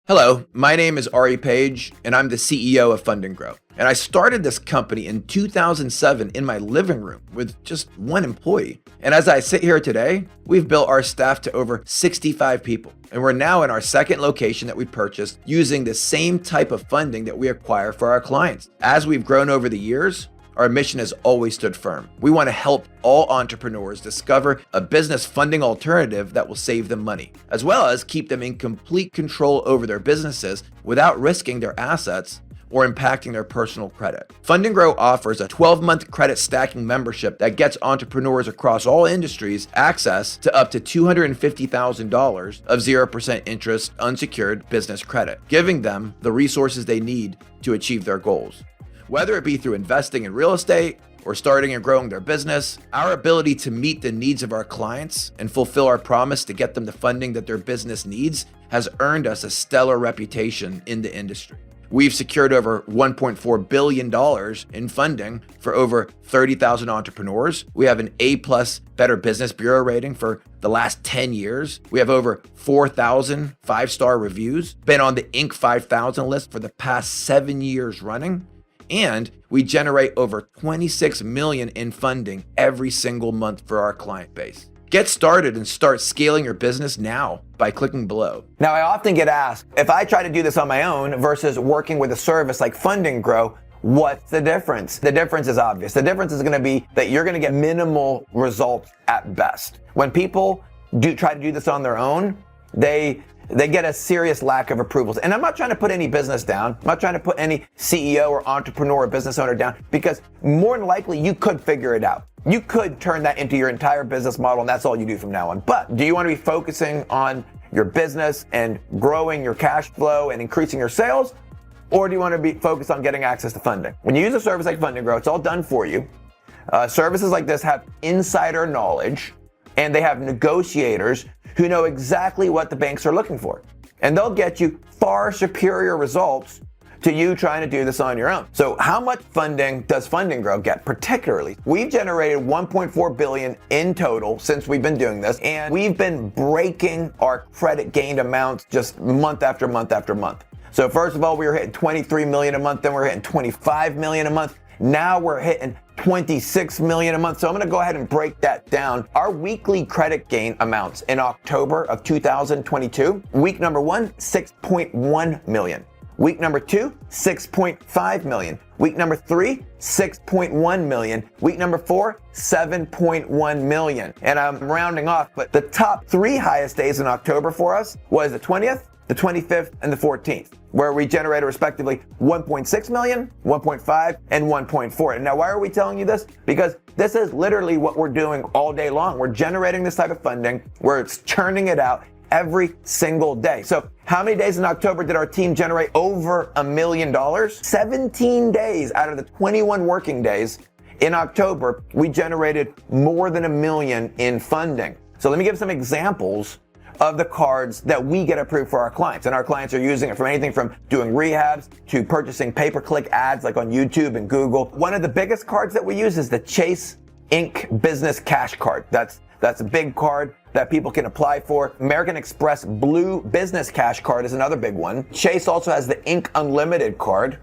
Hello, my name is Ari Page, and I'm the CEO of Fund&Grow. And I started this company in 2007 in my living room with just one employee. And as I sit here today, we've built our staff to over 65 people. And we're now in our second location that we purchased using the same type of funding that we acquire for our clients. As we've grown over the years, our mission has always stood firm. We want to help all entrepreneurs discover a business funding alternative that will save them money, as well as keep them in complete control over their businesses without risking their assets or impacting their personal credit. Fund&Grow offers a 12-month credit stacking membership that gets entrepreneurs across all industries access to up to $250,000 of 0% interest unsecured business credit, giving them the resources they need to achieve their goals. Whether it be through investing in real estate or starting and growing their business, our ability to meet the needs of our clients and fulfill our promise to get them the funding that their business needs has earned us a stellar reputation in the industry. We've secured over $1.4 billion in funding for over 30,000 entrepreneurs. We have an A+ Better Business Bureau rating for the last 10 years. We have over 4,000 5-star reviews, been on the Inc. 5000 list for the past 7 years running. And we generate over $26 million in funding every single month for our client base. Get started and start scaling your business now by clicking below. Now, I often get asked, if I try to do this on my own versus working with a service like Fund&Grow, what's the difference? The difference is obvious. The difference is going to be that you're going to get minimal results at best. When people try to do this on their own, they get a serious lack of approvals. And I'm not trying to put any business down. I'm not trying to put any CEO or entrepreneur or business owner down, because more than likely you could figure it out. You could turn that into your entire business model, and that's all you do from now on. But do you want to be focusing on your business and growing your cash flow and increasing your sales? Or do you want to be focused on getting access to funding? When you use a service like Fund&Grow, it's all done for you. Services like this have insider knowledge, and they have negotiators who know exactly what the banks are looking for. And they'll get you far superior results to you trying to do this on your own. So how much funding does Fund&Grow get particularly? We've generated $1.4 billion in total since we've been doing this, and we've been breaking our credit gained amounts just month after month after month. So first of all, we were hitting 23 million a month, then we're hitting 25 million a month. Now we're hitting 26 million a month. So I'm going to go ahead and break that down. Our weekly credit gain amounts in October of 2022, week number 1, 6.1 million. Week number 2, 6.5 million. Week number 3, 6.1 million. Week number 4, 7.1 million. And I'm rounding off, but the top 3 highest days in October for us was the 20th, the 25th, and the 14th, where we generated respectively 1.6 million, 1.5, and 1.4. And now, why are we telling you this? Because this is literally what we're doing all day long. We're generating this type of funding where it's churning it out every single day. So how many days in October did our team generate over $1 million? 17 days out of the 21 working days in October, we generated more than $1 million in funding. So let me give some examples of the cards that we get approved for our clients. And our clients are using it from anything from doing rehabs to purchasing pay-per-click ads like on YouTube and Google. One of the biggest cards that we use is the Chase Inc. Business Cash Card. That's a big card that people can apply for. American Express Blue Business Cash Card is another big one. Chase also has the Inc. Unlimited card.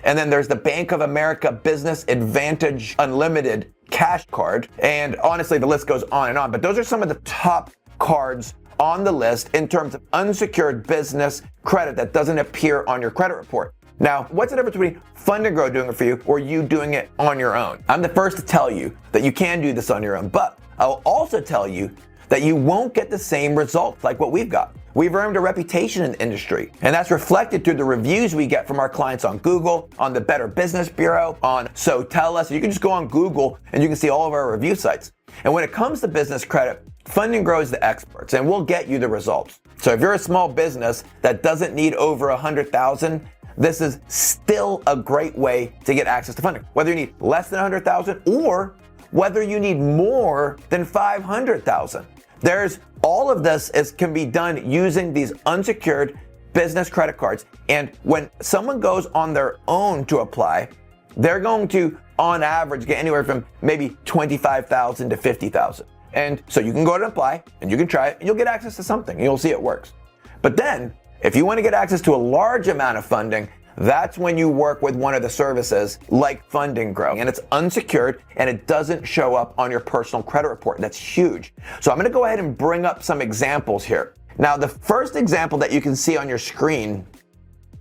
And then there's the Bank of America Business Advantage Unlimited Cash Card. And honestly, the list goes on and on. But those are some of the top cards on the list in terms of unsecured business credit that doesn't appear on your credit report. Now, what's the difference between Fund&Grow doing it for you or you doing it on your own? I'm the first to tell you that you can do this on your own, but I'll also tell you that you won't get the same results like what we've got. We've earned a reputation in the industry, and that's reflected through the reviews we get from our clients on Google, on the Better Business Bureau, on So Tell Us. You can just go on Google and you can see all of our review sites. And when it comes to business credit, Fund&Grow is the experts, and we'll get you the results. So if you're a small business that doesn't need over 100,000, this is still a great way to get access to funding. Whether you need less than 100,000 or whether you need more than 500,000. There's all of this can be done using these unsecured business credit cards. And when someone goes on their own to apply, they're going to, on average, get anywhere from maybe 25,000 to 50,000. And so you can go ahead and apply, and you can try it, and you'll get access to something, and you'll see it works. But then, If you want to get access to a large amount of funding, that's when you work with one of the services like Fund&Grow, and it's unsecured and it doesn't show up on your personal credit report. That's huge. So I'm going to go ahead and bring up some examples here. Now, the first example that you can see on your screen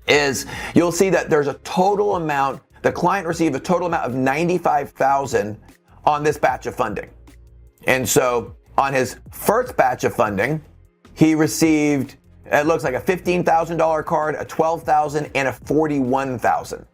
is you'll see that there's a total amount, the client received a total amount of $95,000 on this batch of funding. And so on his first batch of funding, he received, it looks like a $15,000 card, a $12,000, and a $41,000.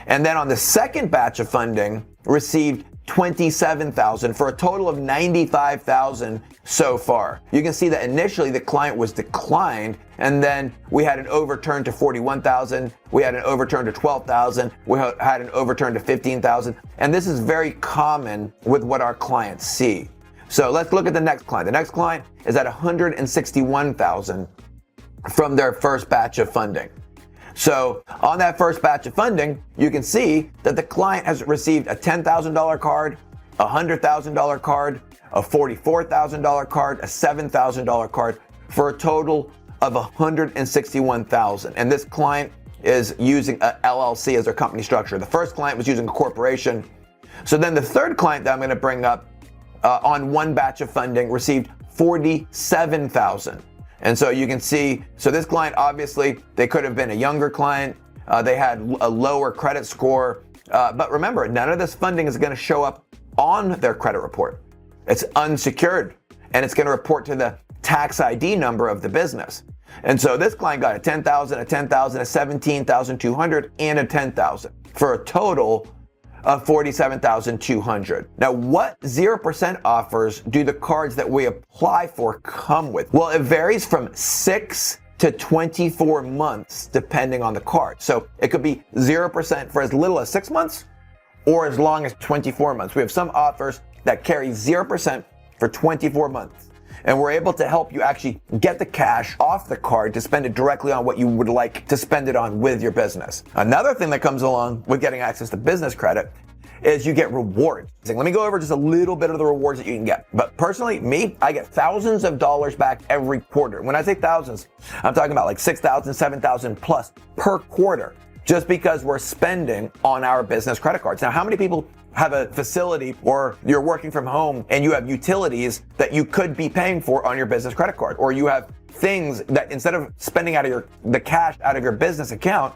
And then on the second batch of funding, received $27,000 for a total of $95,000 so far. You can see that initially the client was declined, and then we had an overturn to $41,000, we had an overturn to $12,000, we had an overturn to $15,000, and this is very common with what our clients see. So let's look at the next client. The next client is at $161,000 from their first batch of funding. So on that first batch of funding, you can see that the client has received a $10,000 card, a $100,000 card, a $44,000 card, a $7,000 card, for a total of $161,000. And this client is using a LLC as their company structure. The first client was using a corporation. So then the third client that I'm going to bring up on one batch of funding received $47,000. And so you can see, so this client, obviously, they could have been a younger client. They had a lower credit score. But remember, none of this funding is going to show up on their credit report. It's unsecured, and it's going to report to the tax ID number of the business. And so this client got a $10,000, a $10,000, a $17,200, and a $10,000 for a total of $47,200. Now, what 0% offers do the cards that we apply for come with? Well, it varies from 6 to 24 months depending on the card. So it could be 0% for as little as 6 months or as long as 24 months. We have some offers that carry 0% for 24 months. And we're able to help you actually get the cash off the card to spend it directly on what you would like to spend it on with your business. Another thing that comes along with getting access to business credit is you get rewards. Let me go over just a little bit of the rewards that you can get. But personally, me, I get thousands of dollars back every quarter. When I say thousands, I'm talking about like 6,000, 7,000 plus per quarter, just because we're spending on our business credit cards. Now, how many people have a facility or you're working from home and you have utilities that you could be paying for on your business credit card, or you have things that instead of spending out of the cash out of your business account,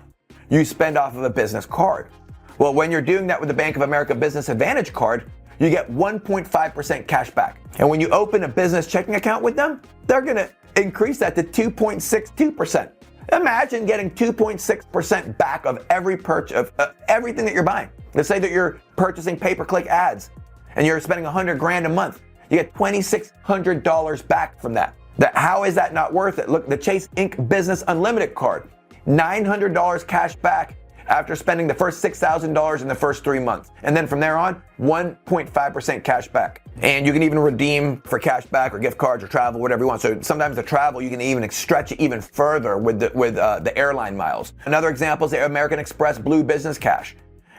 you spend off of a business card? Well, when you're doing that with the Bank of America Business Advantage card, you get 1.5% cash back. And when you open a business checking account with them, they're going to increase that to 2.62%. Imagine getting 2.6% back of every purchase of everything that you're buying. Let's say that you're purchasing pay-per-click ads and you're spending $100,000 a month. You get $2,600 back from that. How is that not worth it? Look, the Chase Inc. Business Unlimited card, $900 cash back after spending the first $6,000 in the first 3 months. And then from there on, 1.5% cash back. And you can even redeem for cash back or gift cards or travel, whatever you want. So sometimes the travel, you can even stretch it even further with the airline miles. Another example is the American Express Blue Business Cash.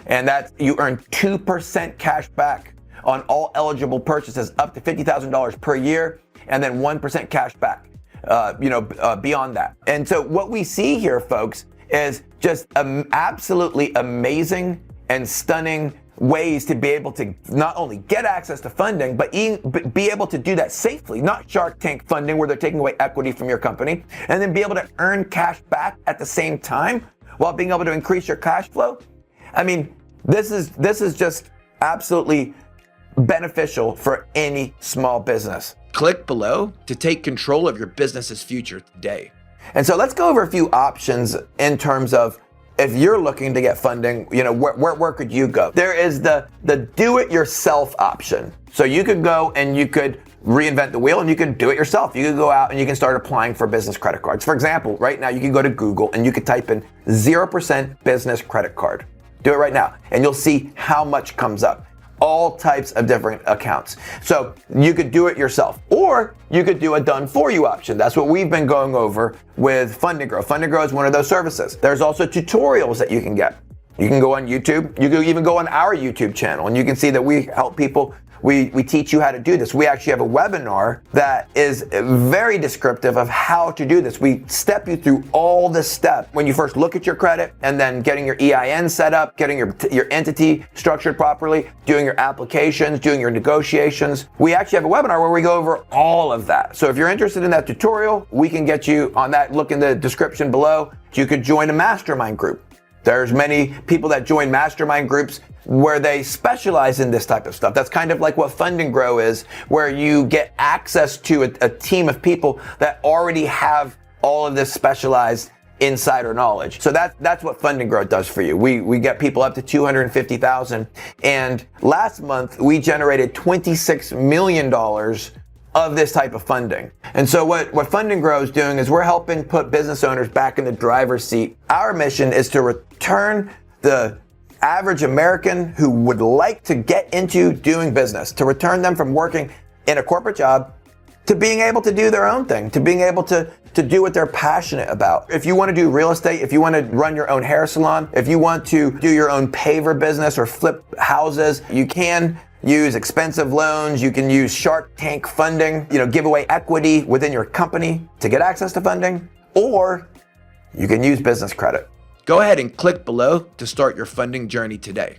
And that you earn 2% cash back on all eligible purchases up to $50,000 per year, and then 1% cash back, beyond that. And so what we see here, folks, is just absolutely amazing and stunning ways to be able to not only get access to funding, but be able to do that safely, not Shark Tank funding where they're taking away equity from your company, and then be able to earn cash back at the same time while being able to increase your cash flow. I mean, this is just absolutely beneficial for any small business. Click below to take control of your business's future today. And so let's go over a few options in terms of if you're looking to get funding, where could you go? There is the do-it-yourself option. So you could go and you could reinvent the wheel and you can do it yourself. You could go out and you can start applying for business credit cards. For example, right now you can go to Google and you could type in 0% business credit card. Do it right now and you'll see how much comes up. All types of different accounts. So you could do it yourself, or you could do a done for you option. That's what we've been going over with Fund&Grow. Fund&Grow is one of those services. There's also tutorials that you can get. You can go on YouTube. You can even go on our YouTube channel and you can see that we help people We teach you how to do this. We actually have a webinar that is very descriptive of how to do this. We step you through all the steps when you first look at your credit, and then getting your EIN set up, getting your entity structured properly, doing your applications, doing your negotiations. We actually have a webinar where we go over all of that. So if you're interested in that tutorial, we can get you on that. Look in the description below. You could join a mastermind group. There's many people that join mastermind groups where they specialize in this type of stuff. That's kind of like what Fund&Grow is, where you get access to a team of people that already have all of this specialized insider knowledge. So that's what Fund&Grow does for you. We get people up to 250,000. And last month we generated $26 million of this type of funding. And so what Fund&Grow is doing is we're helping put business owners back in the driver's seat. Our mission is to return the average American who would like to get into doing business, to return them from working in a corporate job to being able to do their own thing, to being able to do what they're passionate about. If you want to do real estate, if you want to run your own hair salon, if you want to do your own paver business or flip houses, you can use expensive loans. You can use Shark Tank funding, give away equity within your company to get access to funding, or you can use business credit. Go ahead and click below to start your funding journey today.